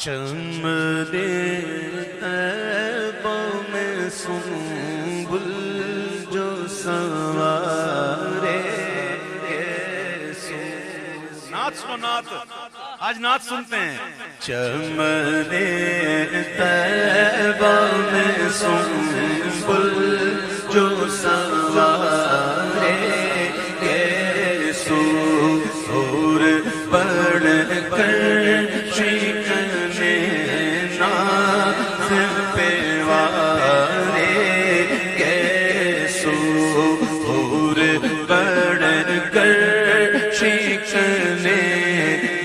چمنے طیبہ میں سنبل جو سنوارے نعت سنو نعت، آج نعت سنتے ہیں۔ چمنے طیبہ میں سنبل جو سنوارے سور پڑھ کر شکنے ناز پہ وارے سور پڑھ کر شکنے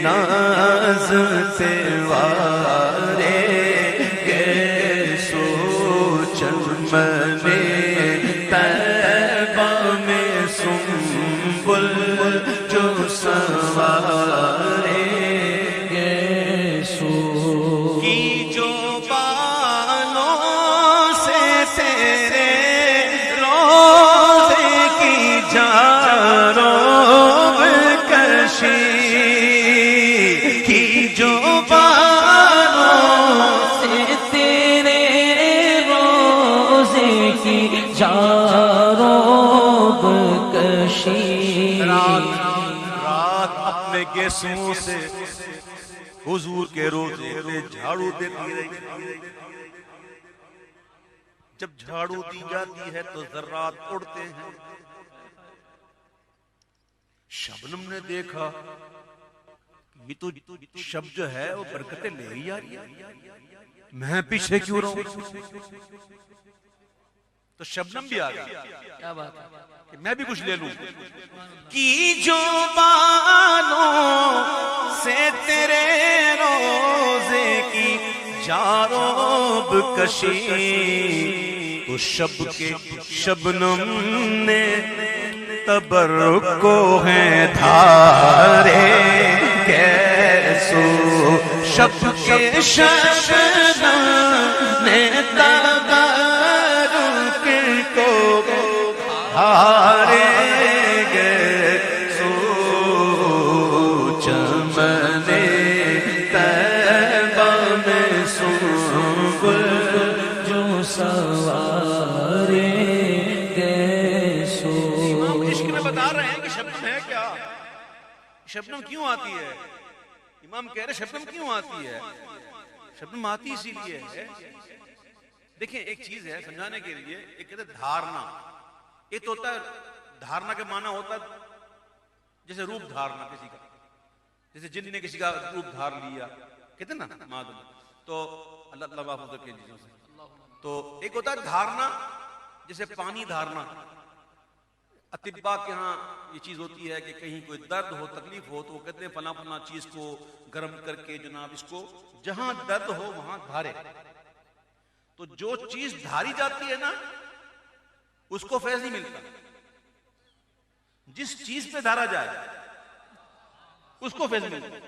ناز پہ وارے چمنے طیبہ میں سنبل جو سنوارے کی جو بالوں سے تیرے روزے کی جاروب کشی کی جو بالوں سے تیرے روزے کی جاروب کشی رات اپنے گیسوں سے حضور کے روزے پہ جھاڑو دیتی رہی۔ جب جھاڑو دی جاتی ہے تو ذرات اڑتے ہیں۔ شبنم نے دیکھا یہ تو شب جو ہے وہ برکتیں لے ہی آ رہی ہے، میں پیچھے کیوں رہوں؟ تو شبنم بھی آ گئی، کیا بات ہے کہ میں بھی کچھ لے لوں۔ کی جو بالوں سے تیرے روزے کی جاروب کشی تو شب کے شبنم نے تبرک کو ہیں دھارے کیسو شب کے شبنم نے تبرک کو دھارے چمنے طیبہ میں سنبل جو سوارے امام عشق میں بتا رہے ہیں کہ شبنم ہے کیا، شبنم کیوں آتی ہے؟ امام کہہ رہے شبنم کیوں آتی ہے؟ شبنم آتی اسی لیے ہے، دیکھیں ایک چیز ہے سمجھانے کے لیے، ایک کہتے ہیں دھارنا، ایک تو ہوتا ہے دھارنا کے معنی ہوتا ہے جیسے روپ دھارنا کسی کا، جیسے جن نے کسی کا روپ دھار لیا کہتے ہیں نا معدوم، تو اللہ تعالیٰ محفوظ رکھے چیزوں سے۔ تو ایک ہوتا ہے دھارنا جیسے پانی دھارنا، اطباء کے ہاں یہ چیز ہوتی ہے کہ کہیں کوئی درد ہو تکلیف ہو تو وہ کہتے ہیں فلاں فلاں چیز کو گرم کر کے جناب اس کو جہاں درد ہو وہاں دھارے، تو جو چیز دھاری جاتی ہے نا اس کو فیض نہیں ملتا، جس چیز پہ دھارا جائے اس کو فیض ملتا ہے۔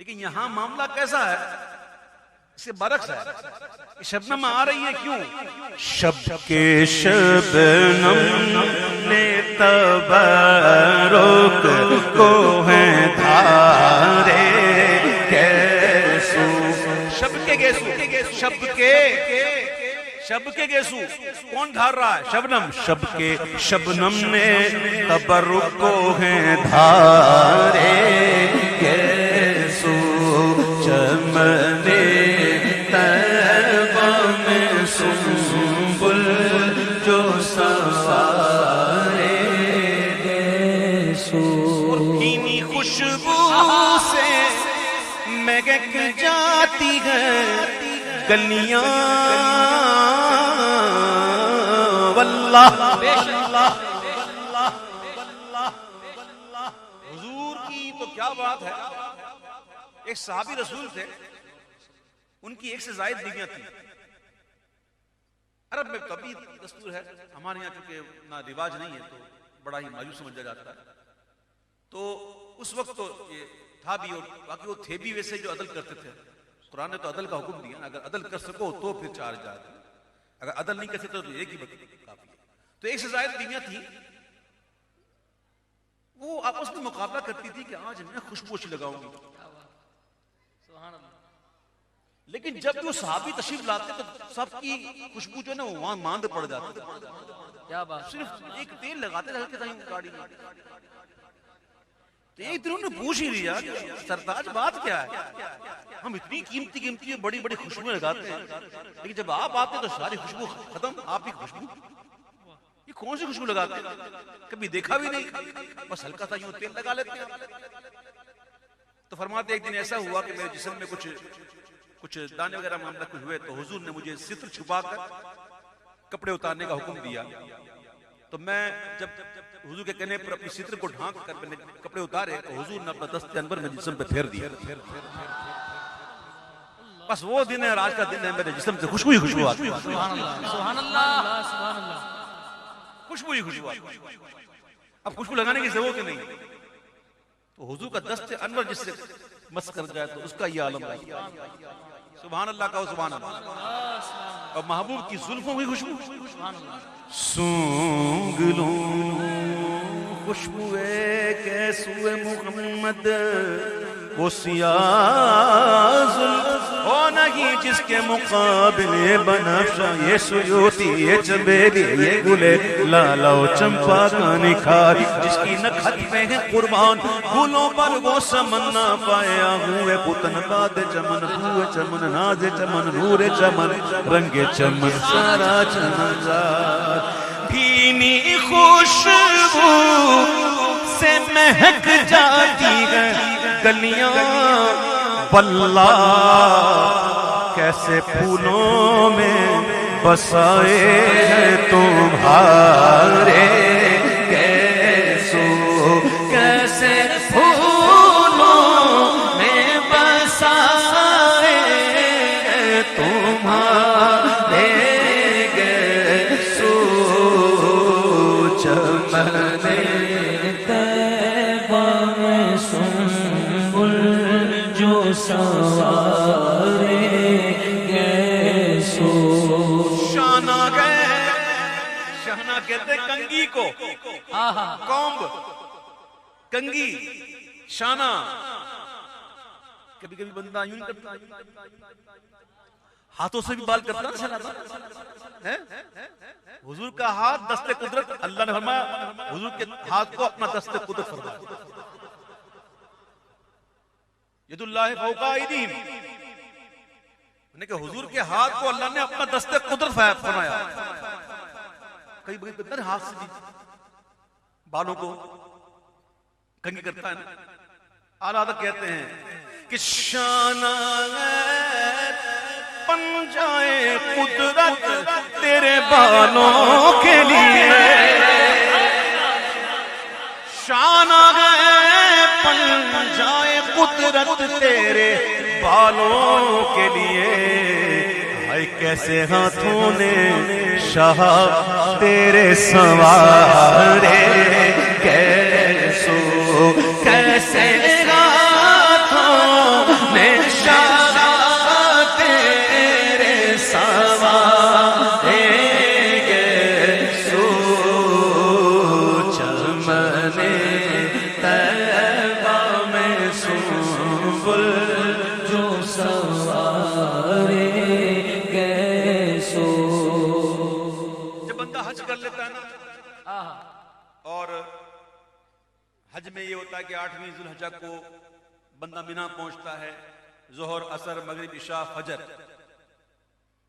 لیکن یہاں معاملہ کیسا ہے، اس کے برعکس ہے، شبنم آ رہی ہے کیوں؟ شب کے شبنم نے تبرک کو ہیں دھارے کیسو شب کے گیسو، شب کے گیسو کون دھار رہا ہے؟ شبنم، شب کے شبنم نے تبرک کو ہیں دھارے کیسو چمنے طیبہ میں سنبل جو سوارے اور بھینی خوشبو سے مہک جاتی ہے گلیاں واللہ حضور کی تو کیا بات ہے۔ ایک صحابی رسول تھے، ان کی ایک سے زائد بیویاں تھیں۔ عرب میں کبھی دستور ہے، ہمارے یہاں چونکہ نہ رواج نہیں ہے تو بڑا ہی مایوس سمجھا جاتا ہے، تو اس وقت تو یہ تھا بھی اور باقی وہ تھے بھی ویسے جو عدل کرتے تھے۔ قرآن نے تو عدل کا حکم دیا، اگر عدل کر سکو تو پھر 4 جائے، اگر عدل نہیں کر سکتے تو ایک ہی کافی ہے۔ تو ایک سے زائد بیویاں تھیں، وہ آپس میں مقابلہ کرتی تھی کہ آج میں خوشبو اچھی لگاؤں گی، لیکن جب جو صحابی تشریف لاتے تو سب کی خوشبو جو ہے نا وہاں ماند پڑ جاتی. کیا بات. صرف ایک تیل لگاتے رہتے تھے گاڑی میں. تو ایک دن انہوں نے پوچھ ہی لیا سرتاج بات کیا ہے, ہم اتنی قیمتی بڑی بڑی خوشبویں لگاتے ہیں لیکن جب آپ آتے تو ساری خوشبو ختم, آپ کی خوشبو, یہ کون سی خوشبو لگاتے ہیں, کبھی دیکھا بھی نہیں, بس ہلکا سا یوں تیل لگا لیتے ہیں. تو فرماتے ایک دن ایسا ہوا کہ میرے جسم میں کچھ دانے وغیرہ معاملہ کچھ ہوئے تو حضور نے مجھے ستر چھپا کر کپڑے اتارنے کا حکم دیا. تو میں جب حضور کے کہنے پر اپنی ستر کو ڈھانک کر میں نے کپڑے اتارے تو حضور نے اپنا دست انور میرے جسم پہ پھیر دیا. بس وہ دن ہے, آج کا دن ہے, میرے جسم سے خوشبو ہی خوشبو آتی ہے. سبحان اللہ سبحان اللہ سبحان اللہ. خوشبو ہی خوشبو آتی ہے. اب خوشبو لگانے کی ضرورت نہیں. تو حضور کا دست انور جس سے مس کر جائے تو اس کا یہ عالم ہے. سبحان اللہ کا سبحان اللہ. اور محبوب کی زلفوں کی خوشبو, سونگ لوں خوشبو کیسو محمد وہ سیاہ زلف ہو نہیں جس کے مقابلے بنفشہ, یہ سیوتی یہ چمیلی یہ گلے لالا و چمپا کا نکھار, جس کی نکھت میں ہے قربان پھولوں پر وہ سمن نہ پایا ہوئے پتن باد چمن ہوئے چمن ناز چمن نور چمن رنگ چمن سارا چمن زار. بھینی خوشبو سے مہک جاتی ہے گلیاں واللہ, کیسے پھولوں میں بسائے ہیں تمہارے کیسو, کیسے پھولوں میں بسائے ہیں تمہارے کیسو, چمن طیبہ میں سنبل جو سوارے گیسو. شانہ گئے, شانہ کہتے کنگی کو, کومب کنگی شانہ. کبھی کبھی بندہ یوں کرتا, ہاتھوں سے بھی بال کرتا ہے. حضور کا ہاتھ دست قدرت, اللہ نے فرمایا حضور کے ہاتھ کو اپنا دست قدرت فرمایا. ید اللہ فوق ایدیہم, یعنی کہ حضور کے ہاتھ کو اللہ نے اپنا دست قدرت فرمایا. کئی بندر ہاتھ سے بالوں کو کنگھی کرتا ہے نا. اعلیٰ حضرت کہتے ہیں کہ شانہ پنجائے قدرت تیرے بالوں کے لیے, شانہ پنجائے قدرت تیرے بالوں کے لیے, ہائے کیسے ہاتھوں نے شاہ تیرے سنوارے کیسو, کیسے ہاتھوں نے شاہ تیرے سنوارے کیسو, چمن طیبہ میں سنبل جو سوارے گیسو. جب بندہ حج کر لیتا ہے نا, اور حج میں یہ ہوتا ہے کہ 8ویں ذوالحجہ کو بندہ مینا پہنچتا ہے, ظہر عصر مغرب عشاء فجر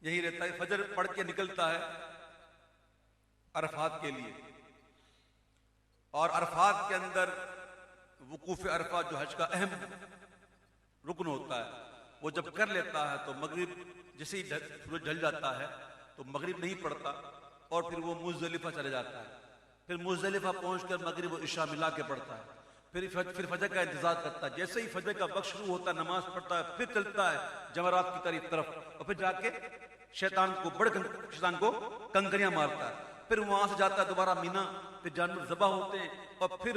یہی رہتا ہے. فجر پڑھ کے نکلتا ہے عرفات کے لیے, اور عرفات کے اندر وقوف عرفات جو حج کا اہم رکن ہوتا ہے وہ جب کر لیتا ہے تو مغرب جیسے ہی سورج ڈھل جاتا ہے تو مغرب نہیں پڑتا, اور پھر وہ مزدلفہ چلے جاتا ہے. پھر مزدلفہ پہنچ کر مغرب و عشاء ملا کے پڑھتا ہے. پھر فجر کا انتظار کرتا ہے. جیسے ہی فجر کا وقت شروع ہوتا ہے نماز پڑھتا ہے, پھر چلتا ہے جمرات کی طرف, اور پھر جا کے شیطان کو کنکریاں مارتا ہے. پھر وہاں سے جاتا ہے دوبارہ مینا, پھر جانور ذبح ہوتے ہیں اور پھر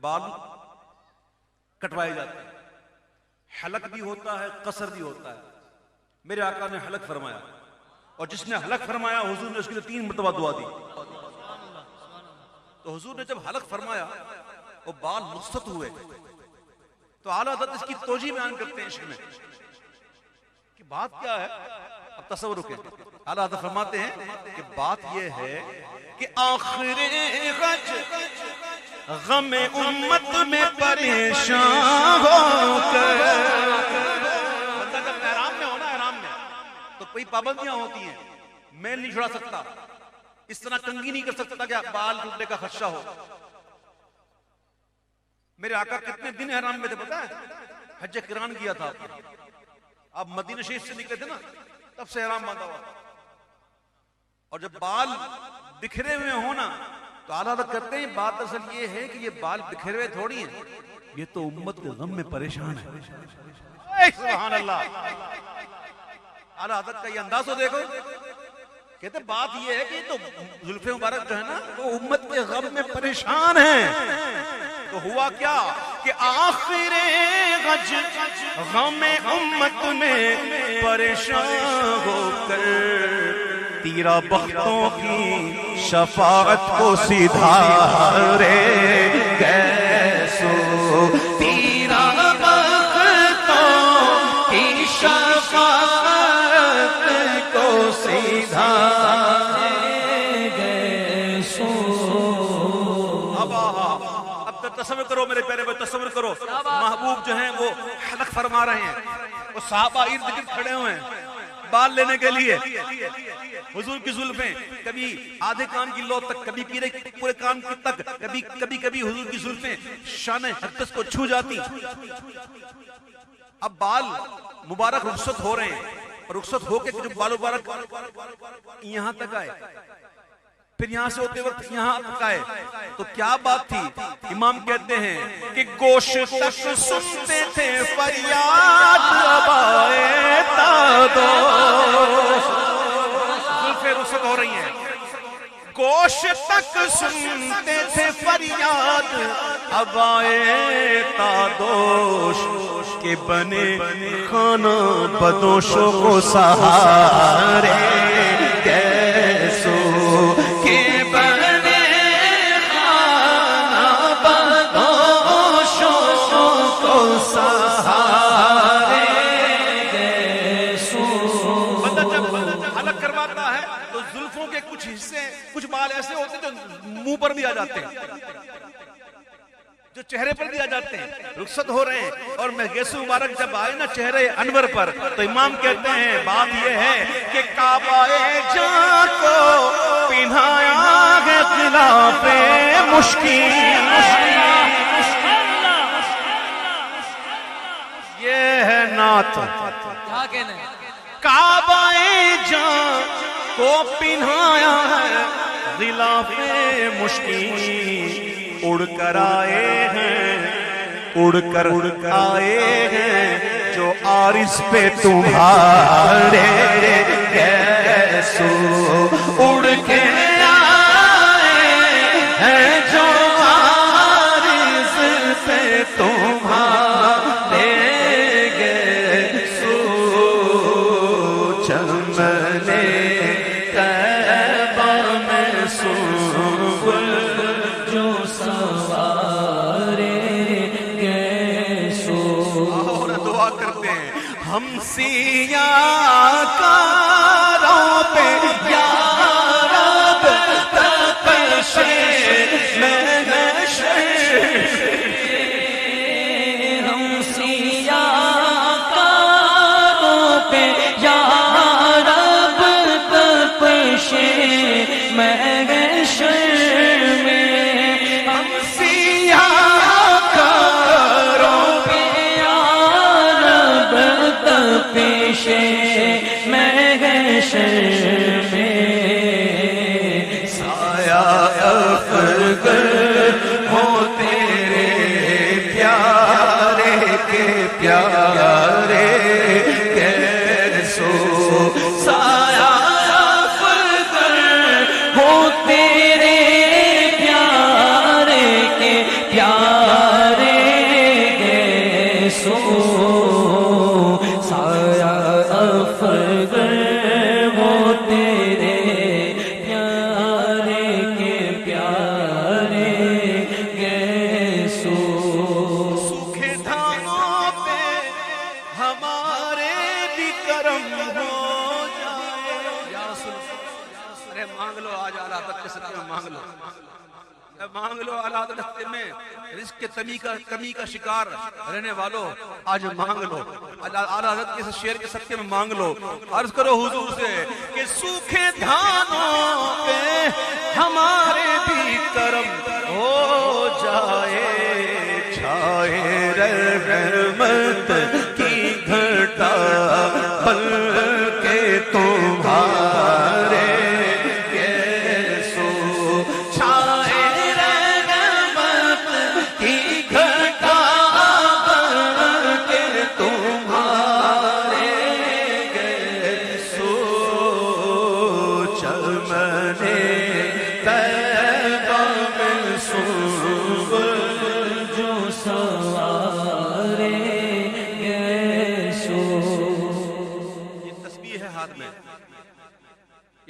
بال کٹوائے جاتے ہیں. حلق بھی ہوتا ہے, قصر بھی ہوتا ہے. میرے آقا نے حلق فرمایا, اور جس نے حلق فرمایا حضور نے اس کے لیے 3 مرتبہ دعا دی. تو حضور نے جب حلق فرمایا اور بال رخصت ہوئے تو اعلیٰ حضرت اس کی توجیہ بیان کرتے ہیں عشق میں کہ بات کیا ہے. اب تصور رکھیں. اعلیٰ حضرت فرماتے ہیں کہ بات یہ ہے کہ آخر غج غم امت میں پریشان ہو کر بندہ جب احرام میں ہونا احرام میں تو کوئی پابندیاں ہوتی ہیں. میل نہیں چھڑا سکتا, اس طرح کنگھی نہیں کر سکتا کہ بال ٹوٹنے کا خدشہ ہو. میرے آقا کتنے دن احرام میں تھے پتہ ہے؟ حج قران کیا تھا آپ مدینہ شریف سے نکلے تھے نا تب سے احرام باندھا ہوا. اور جب بال بکھرے ہوئے ہونا تو اعلیٰ حضرت کرتے ہیں بات اصل یہ ہے کہ یہ بال بکھرے ہوئے تھوڑی ہیں, یہ تو امت کے غم میں پریشان ہے. سبحان اللہ. اعلیٰ حضرت کا یہ انداز ہو دیکھو, کہتے بات یہ ہے کہ تو زلف مبارک جو ہے نا وہ امت کے غم میں پریشان ہیں. تو ہوا کیا کہ آخر غج غم امت میں پریشان ہو کر تیرا بختوں کی شفاعت کو سدھارے کیسو تیرا بختوں کی شفاعت کو سدھارے کیسو. اب تصور کرو میرے پیارے بھائی, تصور کرو محبوب جو ہیں وہ حلق فرما رہے ہیں, وہ صحابہ ارد گرد کھڑے ہوئے ہیں بال لینے کے لیے. حضور کی زلفیں کبھی آدھے کان کی لو تک, کبھی پورے کان کی تک, کبھی حضور کی زلفیں شان اقدس کو چھو جاتی. اب بال مبارک رخصت ہو رہے ہیں اور رخصت ہو کے جو بال مبارک یہاں تک آئے, پھر یہاں سے ہوتے وقت یہاں تک آئے, تو کیا بات تھی؟ امام کہتے ہیں کہ گوش تک سنتے تھے فریاد ابائے تادوش. زلفیں رخصت ہو رہی ہیں, گوش تک سنتے تھے فریاد ابائے تادوش کے بنے خانہ بدوشوں کو سہارے کیسو کے بنے خانہ بدوشوں کو سہارے کیسو. بندہ جب حلق کرواتا ہے تو زلفوں کے کچھ حصے, کچھ بال ایسے ہوتے ہیں جو منہ پر بھی آ جاتے ہیں, جو چہرے پر بھی آ جاتے ہیں. رخصت ہو رہے ہیں اور گیسو مبارک جب آئے نا چہرے انور پر تو امام کہتے ہیں بات یہ ہے کہ کعبہ جاں کو پہنایا ہے خلاف مشکین. یہ ہے نعت. کیا کہنا ہے؟ کعبہ جاں کو پہنایا ہے غلاف مشکین, اڑ کر آئے ہیں, اڑ کر آئے ہیں جو عارض پہ تمہارے کیسو اڑ کے آئے ہیں جو عارض پہ تمہارے کیسو چمنے طیبہ میں سنبل جو سوارے کیسو. اور دعا کرتے ہیں ہم سیاہ کاروں پہ یا رب تپش محشر, ہم سیاہ کاروں پہ یا رب تپش محشر میں, ہم سیاہ کاروں پہ یا رب تپش محشر میں سایہ افگر ہو تیرے کرم ہو جائے. یا رسول اللہ، ارے مانگ لو آج اعلیٰ حضرت کے صدقے میں مانگ لو، مانگ لو اعلیٰ حضرت میں. رزق کے کمی کا شکار رہنے والوں آج مانگ لو، اعلیٰ حضرت کے شعر کے صدقے میں مانگ لو. عرض کرو حضور سے کہ سوکھے دھانوں پہ ہمارے بھی کرم ہو جائے، چھائے رحمت کی گھٹا بن کے تمہارے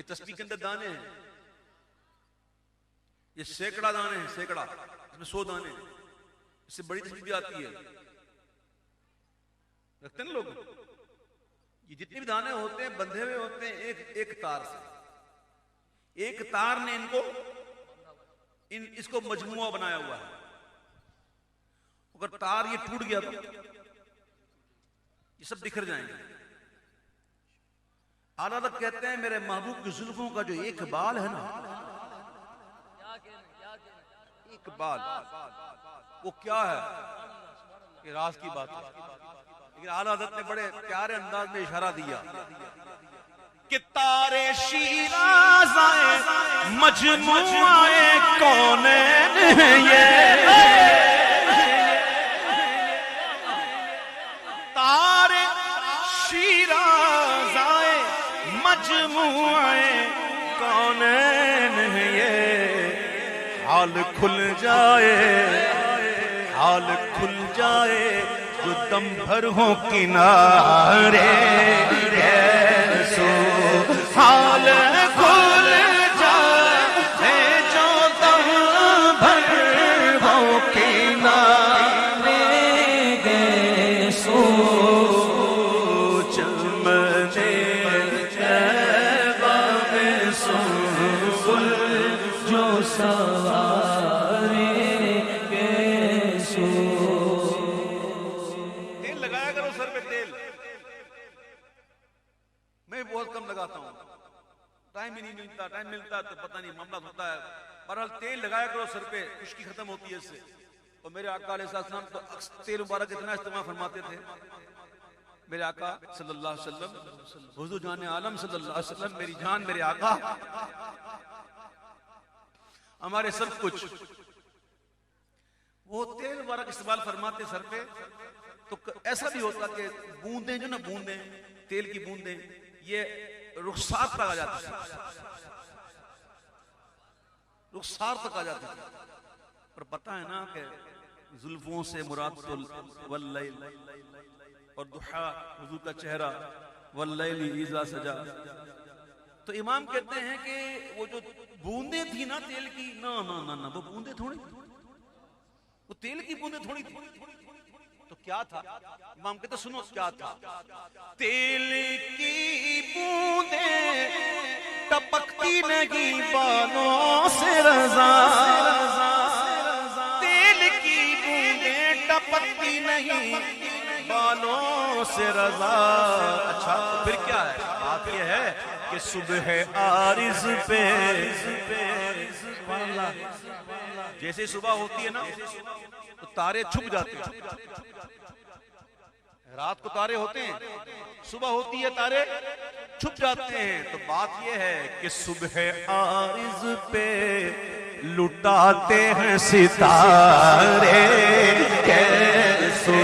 تسبیح کے اندر دانے ہیں، یہ سینکڑا دانے ہیں، سینکڑا، اس میں 100 دانے ہیں. اس سے بڑی تسبیح بھی آتی ہے، رکھتے ہیں لوگ. یہ جتنے بھی دانے ہوتے ہیں بندھے ہوئے ہوتے ہیں ایک تار سے. ایک تار نے ان کو اس کو مجموعہ بنایا ہوا ہے. اگر تار یہ ٹوٹ گیا تو یہ سب بکھر جائیں گے. اعلیٰ حضرت کہتے ہیں میرے محبوب کی زلفوں کا جو ایک بال ہے نا، ایک بال، وہ کیا ہے؟ یہ راز کی بات ہے. لیکن اعلیٰ حضرت نے بڑے پیارے انداز میں اشارہ دیا کہ تارے شیراز آئے مجموعہ کونین یہ تارے شیراز آئے مجموعہ کونین یہ حال کھل جائے، حال کھل جائے جو دم بھر ہو کنارے سو، حال کھل جائے جو دم بھر ہو کنارے سو، چمنے طیبہ میں سنبل جو سوارے سو. تیل لگایا کرو سر پہ، تیل میں بہت کم لگاتا ہوں، ٹائم ہی نہیں ملتا، ٹائم ملتا تو پتہ نہیں معاملہ ہوتا ہے. بہرحال تیل لگایا کرو سر پہ، خشکی ختم ہوتی ہے اس سے. اور میرے آقا علیہ السلام تو تیل مبارک اتنا استعمال فرماتے تھے. میرے آقا صلی اللہ علیہ وسلم، حضور جان عالم صلی اللہ علیہ وسلم، میری جان، میرے آقا، ہمارے سب کچھ، وہ تیل مبارک استعمال فرماتے سر پہ. تو ایسا بھی ہوتا کہ بوندیں جو نا، بوندیں تیل کی بوندیں یہ رخسار تک آ جاتی تھی، رخسار تک آ جاتی تھی. پر پتہ ہے نا کہ زلفوں سے مراد واللیل اور ضحیٰ حضور کا چہرہ، واللیل اذا سجا. تو امام کہتے ہیں کہ وہ جو بوندیں تھی نا تیل کی، نا نا نا نا، وہ بوندیں تھوڑی، وہ تیل کی بوندیں تھوڑی تھی. تو کیا تھا؟ امام کہتے سنو کیا تھا. تیل کی بوندیں ٹپکتی نہیں بالوں سے رضا، تیل کی بوندیں ٹپکتی نہیں بالوں سے رضا. اچھا پھر کیا ہے؟ بات یہ ہے کہ صبح عارض پہ جیسے صبح ہوتی ہے نا تو تارے چھپ جاتے ہیں. رات کو تارے ہوتے ہیں، صبح ہوتی ہے تارے چھپ جاتے ہیں. تو بات یہ ہے کہ صبح عارض پہ لٹاتے ہیں ستارے کیسے